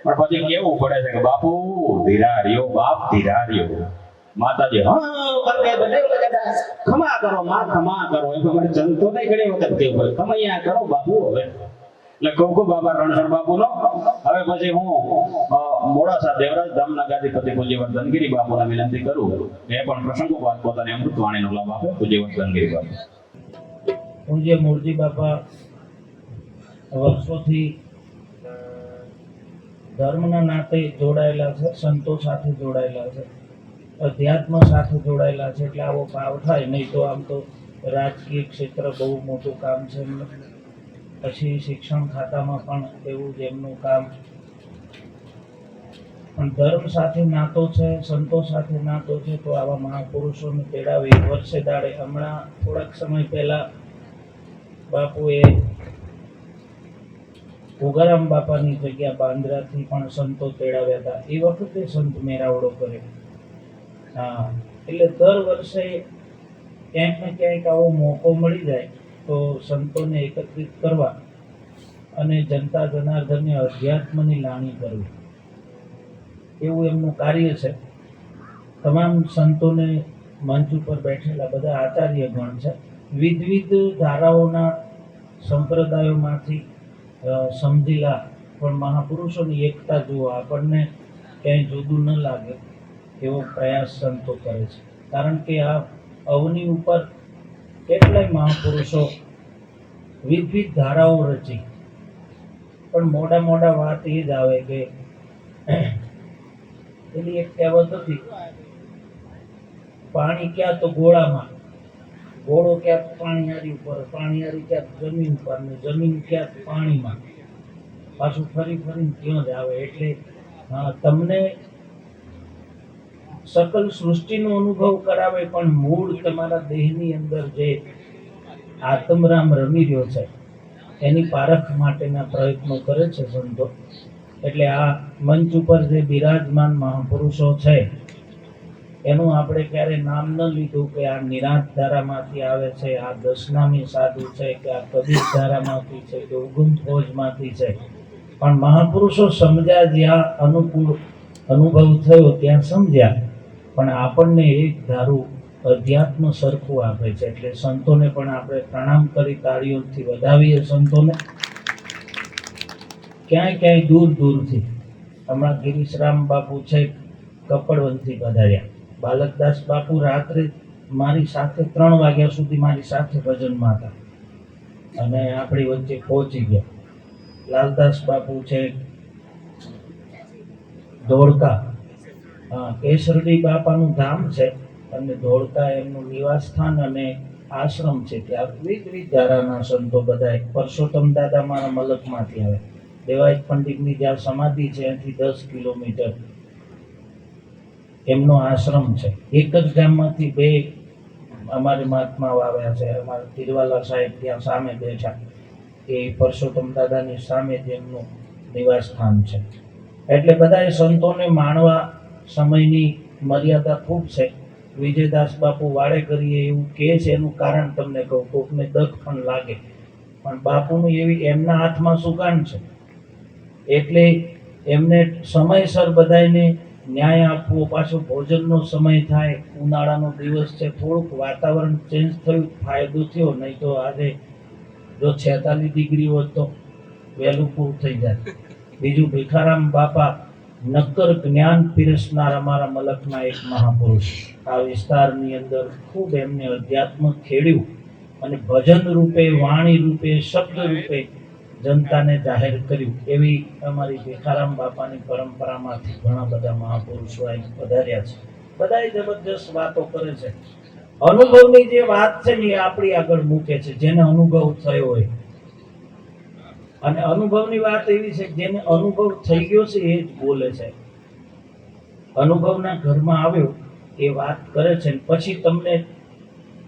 પણ પછી કેવું પડે છે કે બાપુ ધીરા રહ્યો, બાપ ધીરા રહ્યો. માતાજી ખમા કરો, માં ખમા કરો. એમ અમારે જનતો નહીં ઘણી વખત કેવું પડે, ખમૈયા કરો બાપુ. હવે એટલે કુકુ બાબા રણછોડ બાપુનો હવે પછી હું મોડાસા દેવરાજ ધામના ગાદીપતિ પૂજ્યવત ધનગીરી બાપુને વિનંતી કરું એ પણ પ્રસંગોપાત પોતાની અમૃતવાણીનો લાભ આપે. પૂજ્યવત ધનગીરી બાપુ. પૂજ્ય મૂળજી બાપા વર્ષોથી ધર્મના નાતે જોડાયેલા છે, સંતો સાથે જોડાયેલા છે, અધ્યાત્મ સાથે જોડાયેલા છે, એટલે આવો ભાવ થાય. નહીં તો આમ તો રાજકીય ક્ષેત્ર બહુ મોટું કામ છે એમનું, પછી શિક્ષણ ખાતામાં પણ એવું જ એમનું કામ. પણ ધર્મ સાથે નાતો છે, સંતો સાથે નાતો છે, તો આવા મહાપુરુષોને તેડાવી વર્ષે દાડે હમણાં થોડાક સમય પહેલા બાપુએ ઘોઘારામ બાપાની જગ્યા બાંદ્રાથી પણ સંતો તેડાવ્યા હતા. એ વખતે સંત મેળાવડો કર્યો. હા, એટલે દર વર્ષે ક્યાંક ને ક્યાંક આવો મોકો મળી જાય તો સંતોને એકત્રિત કરવા અને જનતા જનાર્દનને અધ્યાત્મની લાણી કરવી, એવું એમનું કાર્ય છે. તમામ સંતોને મંચ ઉપર બેઠેલા બધા આચાર્યગણ છે, વિવિધ ધારાઓના સંપ્રદાયોમાંથી સમજેલા પણ મહાપુરુષોની એકતા જુઓ, આપણને ક્યાંય જુદું ન લાગે એવો પ્રયાસ સંતો કરે છે. કારણ કે આ અવની ઉપર કેટલાય મહાપુરુષો વિવિધ ધારાઓ રચી, પણ મોડા મોડા વાત એ જ આવે કે એની એક કહેવત હતી, પાણી ક્યાં તો ગોળામાં, ગોળો ક્યાંક પાણીયારી ઉપર, પાણીયારી ક્યાંક જમીન પર, ને જમીન ક્યાંક પાણીમાં, પાછું ફરી ફરીને ત્યાં જ આવે. એટલે તમને સકલ સૃષ્ટિનો અનુભવ કરાવે, પણ મૂળ તમારા દેહની અંદર જે આત્મરામ રમી રહ્યો છે એની પારખ માટેના પ્રયત્નો કરે છે સંતો. એટલે આ મંચ ઉપર જે બિરાજમાન મહાપુરુષો છે એનું આપણે ક્યારે નામ ન લીધું કે આ નિરાંત ધારામાંથી આવે છે, આ દશનામી સાધુ છે, કે આ કબીર ધારામાંથી છે, કે ઉગમ ફોજમાંથી છે. પણ મહાપુરુષો સમજ્યા, જ્યાં અનુકૂળ અનુભવ થયો ત્યાં સમજ્યા, પણ આપણને એક ધારું અધ્યાત્મ સરખું આપે છે. એટલે સંતોને પણ આપણે પ્રણામ કરી તાળીઓથી વધાવીએ. સંતોને ક્યાંય ક્યાંય દૂર દૂરથી, હમણાં ગિરીશરામ બાપુ છે કપડવંતથી પધાર્યા, બાલકદાસ બાપુ રાત્રે મારી સાથે 3 વાગ્યા સુધી મારી સાથે ભજનમાં હતા અને આપણી વચ્ચે પહોંચી ગયા. લાલદાસ બાપુ છે ધોળકા, કેસરડી બાપાનું ધામ છે અને ધોળકા એમનું નિવાસ સ્થાન અને આશ્રમ છે. ત્યાં વિવિધ ધારાના સંતો બધા, પરસોત્તમ દાદા મારા મલકમાંથી આવે, દેવાયત પંડિતની જ્યાં સમાધિ છે એનાથી 10 કિલોમીટર એમનો આશ્રમ છે. એક જ ગામમાંથી 2 અમારે મહાત્માઓ આવ્યા છે. અમારા તિરવાલા સાહેબ ત્યાં સામે બેઠા, એ પરસોત્તમ દાદાની સામે જ એમનું નિવાસ સ્થાન છે. એટલે બધાએ સંતોને માણવા સમયની મર્યાદા ખૂબ છે. વિજયદાસ બાપુ વાડે કરીએ એવું કહે છે, એનું કારણ તમને કહું, કોકને દખ પણ લાગે, પણ બાપુનું એવી એમના હાથમાં સુકાન છે. એટલે એમને સમયસર બધાને ન્યાય આપવો. પાછો ભોજનનો સમય થાય, ઉનાળાનો દિવસ છે, થોડુંક વાતાવરણ ચેન્જ થયું, ફાયદો થયો. નહીં તો આજે જો 46 ડિગ્રી હોત તો વહેલું પૂરું થઈ જાય. બીજું ભીખારામ બાપા નક્કર જ્ઞાન પીરસનાર અમારા મલકના એક મહાપુરુષ, આ વિસ્તારની અંદર ખૂબ એમને અધ્યાત્મ ખેડ્યું અને ભજન રૂપે, વાણી રૂપે, શબ્દ રૂપે જનતાને જાહેર કર્યું. એવી અમારી ભીખારામ બાપાની પરંપરામાંથી ઘણા બધા મહાપુરુષો અહીં પધાર્યા છે. બધાએ જબરજસ્ત વાતો કરે છે. અનુભવની જે વાત છે ને એ આપણી આગળ મૂકે છે, જેને અનુભવ થયો હોય. અને અનુભવની વાત એવી છે, જેને અનુભવ થઈ ગયો છે એ જ બોલે છે. અનુભવના ઘરમાં આવ્યો એ વાત કરે છે, પછી તમને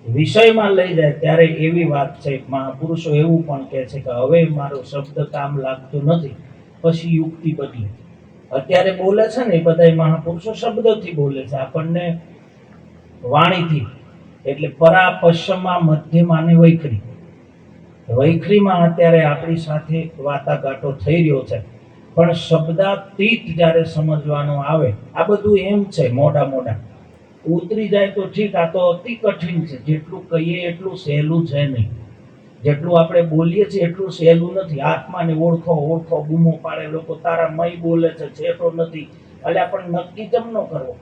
વિષયમાં લઈ જાય ત્યારે એવી વાત છે. મહાપુરુષો એવું પણ કહે છે કે હવે મારો શબ્દ કામ લાગતો નથી, પછી યુક્તિ બદલે. અત્યારે બોલે છે ને એ બધા મહાપુરુષો શબ્દથી બોલે છે, આપણને વાણીથી. એટલે પરા પશ્ચિમમાં મધ્યમાં ને વૈખરીમાં અત્યારે આપણી સાથે વાટાઘાટો થઈ રહ્યો છે. પણ શબ્દાતીત જ્યારે સમજવાનો આવે, આ બધું એમ છે મોડા ઉતરી જાય તો ઠીક, આ તો અતિ કઠિન છે. જેટલું કહીએ એટલું સહેલું છે નહીં, જેટલું આપણે બોલીએ છીએ એટલું સહેલું નથી. આત્માને ઓળખો બૂમો પાડે લોકો, તારા મય બોલે છે તો નથી. એટલે આપણે નક્કી કેમ ન કરવો?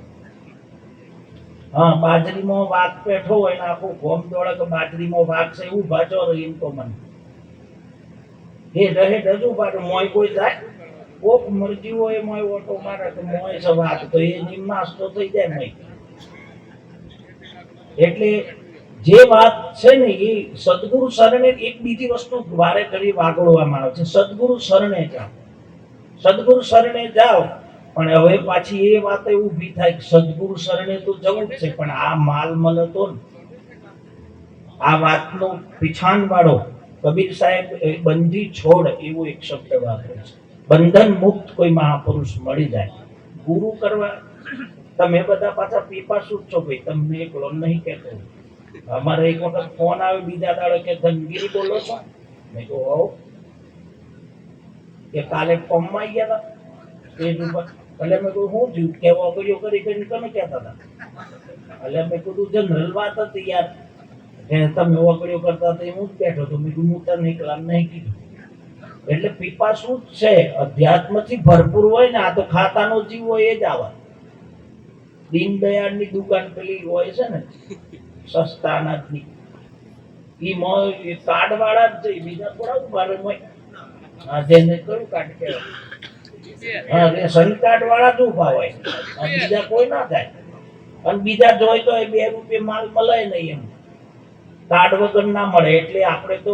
હા, બાજરીમાં વાઘ બેઠો હોય ને આખું ગોમ દોડે કે બાજરીમાં વાઘ છે, એવું ભાચો રહીને તો મને એ રહે રજુ પાડે. મોય કોઈ જાય, કોક મરજી હોય મોય ઓટો મારે તો મોય છે વાઘ, તો એ નિમનાશ તો થઈ જાય નહીં. એટલે જે વાત છે ને એ સદગુરુ શરણે, એક બીજી વસ્તુ વારે ઘડી વાગોળવામાં આવે છે, સદગુરુ શરણે જાઓ, સદગુરુ શરણે જાઓ. પણ હવે પાછી એ વાત ઊભી થાય કે સદગુરુ શરણે તો જવું જ છે, પણ આ માલ મળતો ને, આ વાતનો પીછાણ વાળો કબીર સાહેબ બંધી છોડ એવો એક શબ્દ વાપરે છે. બંધન મુક્ત કોઈ મહાપુરુષ મળી જાય ગુરુ કરવા. તમે બધા પાછા પીપાસુ જ છો ભાઈ, તમને એકલો નહીં કહેતો. અમારે એક વખત ફોન આવ્યો બીજા દાડે કે ધનગીરી બોલો છો? મેં કહ્યું હોવ. કે કાલે કોમમાં ગયા હતા એ ઉપર. એટલે મેં કહ્યું હું થયું? કે વગડીઓ કરી કરીને તમે કહેતા હતા. એટલે મેં કીધું જનરલ વાત હતી યાર, કે તમે વગડીઓ કરતા હતા હું જ બેઠો હતો. મેં કીધું હું તને એકલા નહીં કીધું. એટલે પીપાસુ જ છે, અધ્યાત્મથી ભરપૂર હોય ને. આ તો ખાતાનો જીવ હોય એ જ આવે. દીનદયાળની દુકાન પેલી હોય છે ને સસ્તા અનાજની, ઈ મોય કાર્ડ વાળા જ છે, બીજા થોડા ઉભા મોય. હા, જેને કયું કાર્ડ કહેવાય, હા રેશન કાર્ડ વાળા જ ઉભા હોય, બીજા કોઈ ના થાય. અને બીજા જોઈ તો 2 રૂપિયા માલ મળે નહીં, એમ કાર્ડ વગર ના મળે. એટલે આપણે તો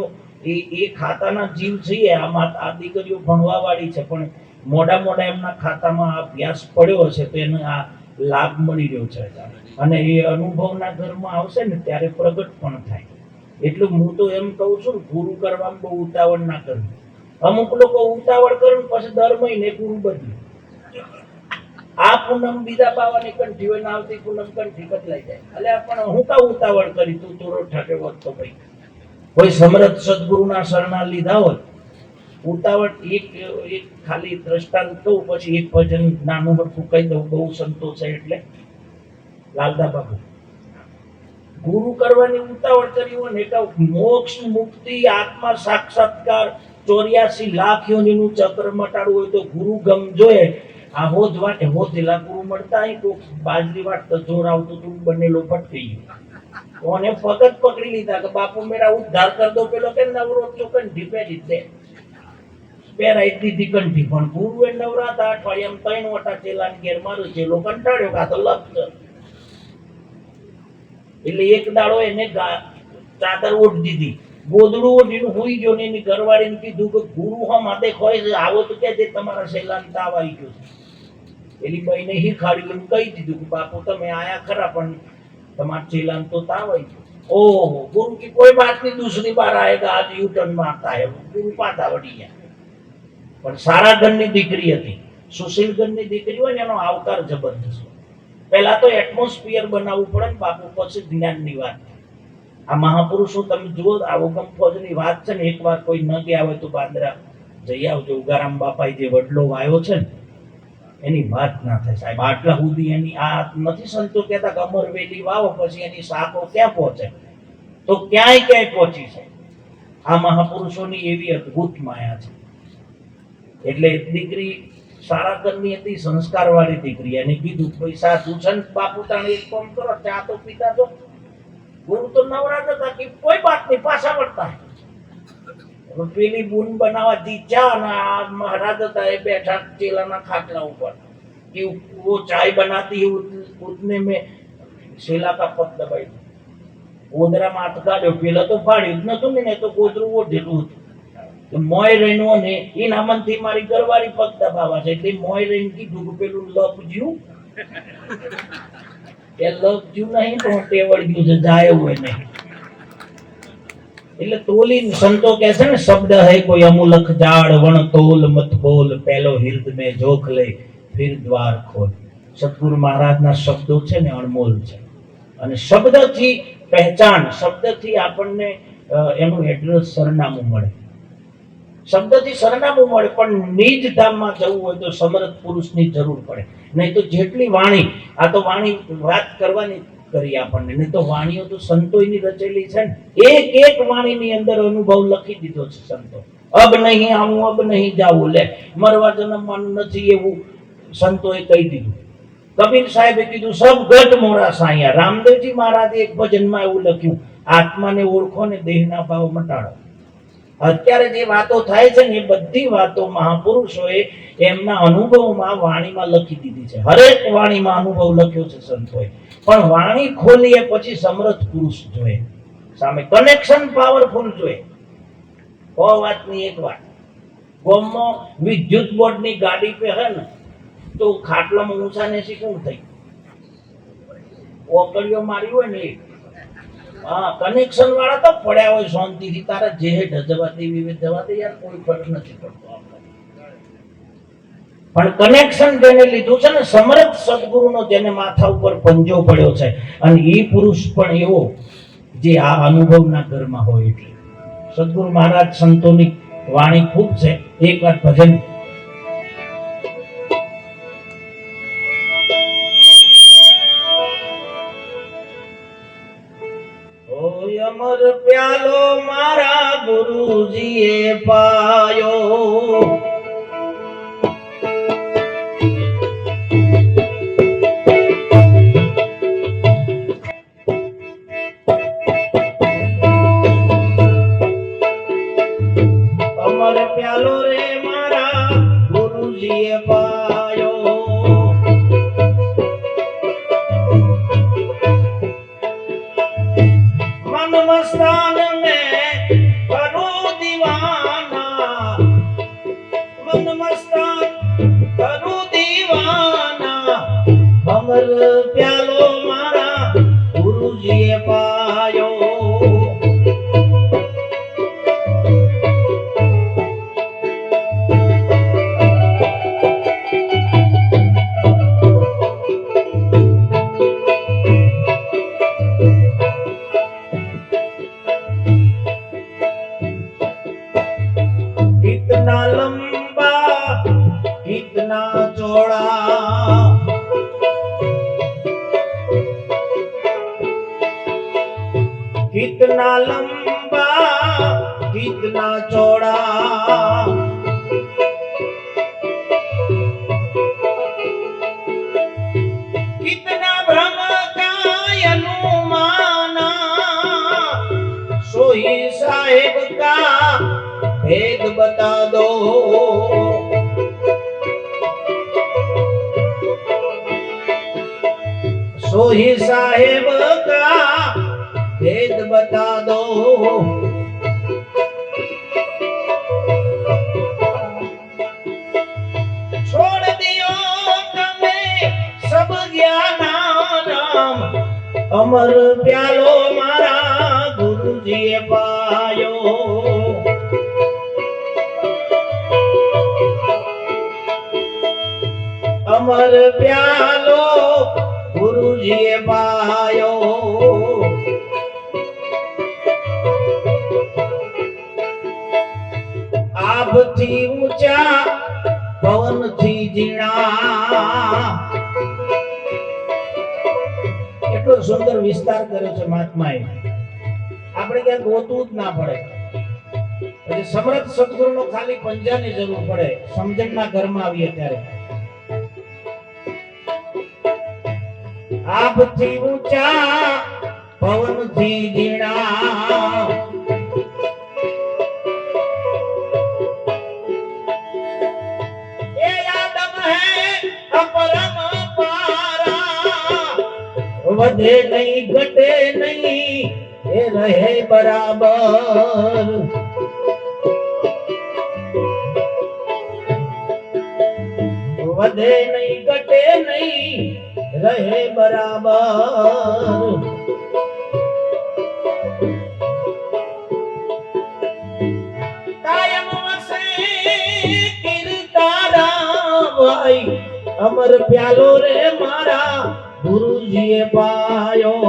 એ ખાતાના જીવ છીએ. આમાં આ દીકરીઓ ભણવા વાળી છે, પણ મોડા એમના ખાતામાં અભ્યાસ પડ્યો છે, તો એને આ લાભ મળી રહ્યો છે. અને એ અનુભવના ઘરમાં આવશે ને ત્યારે પ્રગટ પણ થાય. એટલું હું તો એમ કહું છું, ગુરુ કરવામાં બહુ ઉતાવળ ના કરવી. અમુક લોકો ઉતાવળ કરે પછી દર મહિને ગુરુ બદલે. આ પૂનમ બીજા બાવાની કંઠી હોય ને આવતી પૂનમ કંઠી બદલાઈ જાય. એટલે પણ હું કા ઉતાવળ કરી? તું તોરો ઠાકે વધતો ભાઈ. કોઈ સમર્થ સદગુરુના શરણા લીધા હોય, ઉતાવળ એક ખાલી દ્રષ્ટાંત કહું, પછી એક ભજન નાનું બટકું કહી દઉં, બહુ સંતો છે. એટલે લાલદા બાપુ ગુરુ કરવાની ઉતાવળ કરી હોય ને, મોક્ષ મુક્તિ આત્મા સાક્ષાત્કાર 84 લાખ યોનીનું ચક્ર મટાડવું હોય તો ગુરુ ગમ જોઈએ. આ હોજ વાટે હોજેલા ગુરુ મળતા અહીં તો બાજરી વાટતો જોર આવતું તું બનેલો ભટકી ગયો. કોને પગત પકડી લીધા કે બાપુ મેરા ઉદ્ધાર કર દો. પેલો કે નવરો ચોકન ઢીપેરી દે પહેરાઈ દીધી કંઠી. પણ ગુરુ એ નવરાતા અઠવાડિયામાં 3 વટા ચેલાને ઘેર માર્યો, ચેલો કંટાળ્યો કા તો લપ. એટલે એક દાડો એને ચાદર ઓઢ દીધી, ગોદડું ઓઢીને હુઈ ગયો ને એની ઘરવાળીને કીધું કે ગુરુ હમ દેખો આવો તો કે તમારા શેલાને તાવ આવી ગયો છે. એની બાઈને હિખાડી કહી દીધું કે બાપુ તમે આયા ખરા, પણ તમારા ચેલાને તો તાવ આવી ગયો. ઓહો, ગુરુ की कोई बात नहीं, दूसरी बार आएगा, आज यू टर्न मारता है. ગુરુ પાછા વળી ગયા. પણ સારા ઘરની દીકરી હતી, સુશીલ ઘરની દીકરી હોય ને એનો આવકાર જબરદસ્ત. પહેલા તો એટમોસ્ફિયર બનાવવું પડે ને બાપુ, પછી જ્ઞાનની વાત. આ મહાપુરુષો તમે જુઓ, આ ઉગમ ફોજની વાત છે ને, એકવાર કોઈ ન ગયા હોય તો બાંદ્રા જઈ આવજો. ઉગારામ બાપાએ જે વડલો વાયો છે ને એની વાત ના થાય સાહેબ. આટલા સુધી એની આ નથી સંતો કહેતા કે અમરવેલી વાવો પછી એની શાખો ક્યાં પહોંચે, તો ક્યાંય પહોંચી છે. આ મહાપુરુષોની એવી અદ્ભુત માયા છે. એટલે દીકરી સારા ઘરની હતી, સંસ્કાર વાળી દીકરી. એને કીધું પૈસા દુષણ બાપુ તાણે એક કામ કરો, ચા તો પીતા દો. ગુરુ તો નવરાત હતા કે કોઈ વાત નહીં, પાછા વળતા. પેલી બૂન બનાવવા દી ચા, અને આ મહારાજ હતા એ બેઠા ચેલાના ખાટલા ઉપર कि वो चाय बनाती है उतने में सेला का पत दबाई ગોદરામાં હાથ કાઢ્યો. પેલા તો ફાડ્યું જ નતું ને, તો ગોદરું ઓઢેલું હતું. મોય રહીનો ને એ નામનથી મારી ઘરવાળી પગ દબાવા છે, એટલે મોય રહીને કીધું કે પેલું લપજ્યું એ લપજ્યું નહીં તો ટેવડ્યું છે, જાય હોય નહીં. એટલે તોલી સંતો કહે છે ને, શબ્દ હૈ કોઈ અમુલક જાડ વણ તોલ મત બોલ, પહેલો હિર્દ મેં જોખ લે ફિર દ્વાર ખોલ. સદગુરુ મહારાજના શબ્દો છે ને અણમોલ છે. અને શબ્દથી પહેચાન, શબ્દથી આપણને એનું એડ્રેસ સરનામું મળે. શબ્દથી સરનામું મળે, પણ નિજ ધામમાં જવું હોય તો સમર્થ પુરુષની જરૂર પડે. નહીં તો જેટલી વાણી, આ તો વાણી વાત કરવાની કરી આપણને, નહીં તો વાણીઓ તો સંતોની રચેલી છે ને. એક એક વાણીની અંદર અનુભવ લખી દીધો છે સંતો. અબ નહીં આવું, અબ નહીં જાવું, લે મરવા જન્મવાનું નથી એવું સંતોએ કહી દીધું. કબીર સાહેબે કીધું સબ ગટ મોરા સાયા. રામદેવજી મહારાજે એક ભજનમાં એવું લખ્યું, આત્માને ઓળખો ને દેહના ભાવ મટાડો. અત્યારે જે વાતો થાય છે ને એ બધી વાતો મહાપુરુષોએ એમના અનુભવમાં વાણીમાં લખી દીધી છે. હરેક વાણીમાં અનુભવ લખ્યો છે સંતોએ. પણ વાણી ખોલીએ પછી સમર્થ પુરુષ જોઈએ સામે, કનેક્શન પાવરફુલ જોઈએ. વાતની એક વાત, ગામમાં વિદ્યુત બોર્ડની ગાડી પે હે ને તો ખાટલામાં ઊંચા ને શું થઈ ઓકળીઓ મારી હોય ને, હા કનેક્શન વાળા તો પડ્યા હોય શાંતિથી, તારા જે જવા દેવી જવા દે યાર, કોઈ ફરક નથી પડતો. પણ કનેક્શન જેને લીધું છે ને, સમર્થ સદગુરુનો જેને માથા ઉપર પંજો પડ્યો છે, અને એ પુરુષ પણ એવો જે આ અનુભવના ઘરમાં હોય. એટલે સદગુરુ મહારાજ સંતોની વાણી ખૂબ છે. એક વાર ભજન અમર પ્યાલો મારા ગુરુજીએ પાયો, અમર પ્યાલો રે મારા ગુરુજીએ પાયો. मन मस्तान में करूं दीवाना, मन मस्तान करूं दीवाना, अमर प्यालो मारा गुरुजीए पायो. कितना लंबा कितना चौड़ा, कितना लंबा कितना चौड़ा, कितना भ्रम का अनुमाना, सोही साहेब का भेद बता दो. सोही साहेब का भेद बता दो. छोड़ दियो तमे सब ज्ञानाराम, अमर प्यालो मारा गुरुजीए पायो. अमर प्यालो गुरुजीए पायो. आभથી ઊંચા પવનથી ઝીણા, એટલો સુંદર વિસ્તાર કર્યો છે મહાત્માએ. આપણે ક્યાંક ગોતવું જ ના પડે. પછી સમર્થ સદગુરુનો ખાલી પંજાની જરૂર પડે સમજણના ઘરમાં આવીએ ત્યારે. આભથી ઊંચા પવનથી ઝીણા, એ યાદમ હે અપરમ પારા, વધે નહીં ઘટે નહીં એ રહે બરાબર. વધે નહીં ઘટે નહીં રહે બરાબર. કાયમ વસે કીર્તારા ભાઈ, અમર પ્યાલો રે મારા ગુરુજીએ પાયો.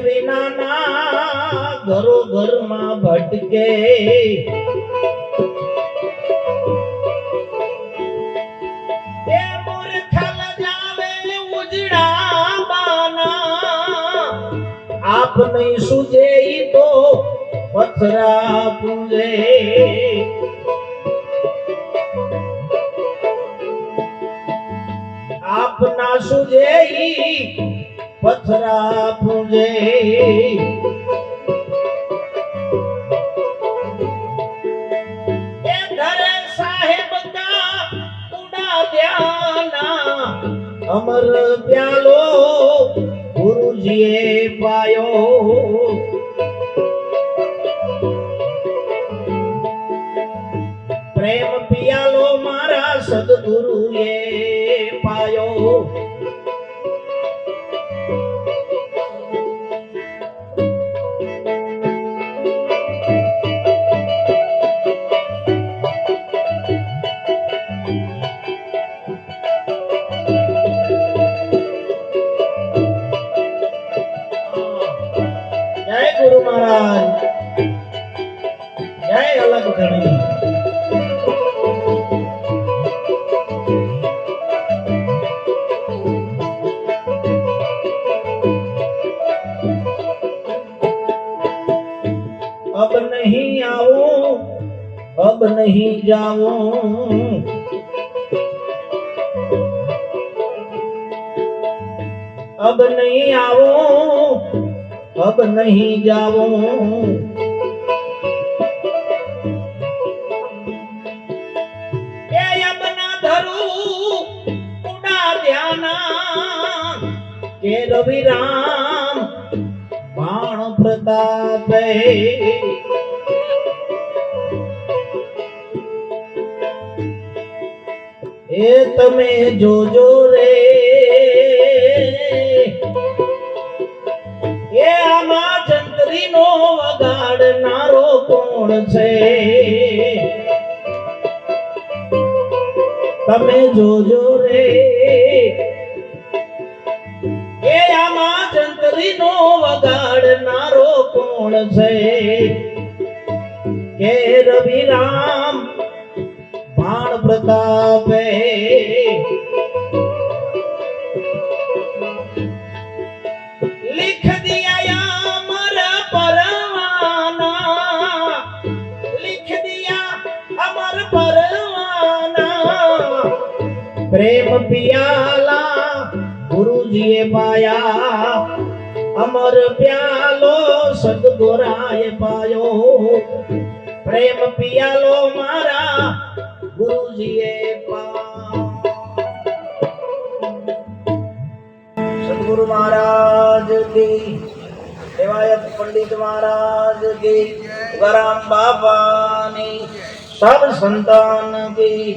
વિનાના ઘરો ઘરમાં ભટકે એ મૂર્ખલ જાવે ઉજડા બાના આપ નહીં સુજે ઈ તો પથરા પૂજે આપના સુજે ઈ પથરા પૂજે એ ઘરે સાહેબ કા ઉડા ધ્યાના અમર પ્યાલો ગુરુજીએ પાયો પ્રેમ પિયાલો મારા સદગુરુએ પાયો જય ગુરુ મહારાજ જય અલગ ધણી अब नहीं आऊं अब नहीं जाऊं अब नहीं आऊं अब नहीं जाऊं ये अब ना धरूं उड़ा ध्याना के रवि राम बाण प्रताप એ તમે જોજો રે એ આમાં જંત્રીનો વગાડનારો કોણ છે તમે જોજો રે એ આમાં જંત્રીનો વગાડનારો કોણ છે કે રવિ રામ बाण प्रताप लिख दिया अमर परवाना लिख दिया अमर परवाना प्रेम पियाला गुरुजीए पाया अमर प्यालो सदगुराए पायो प्रेम पियालो मारा गुरुजीए सदगुरु महाराज की देवायत पंडित महाराज की गराम बाबा ने सब संतान की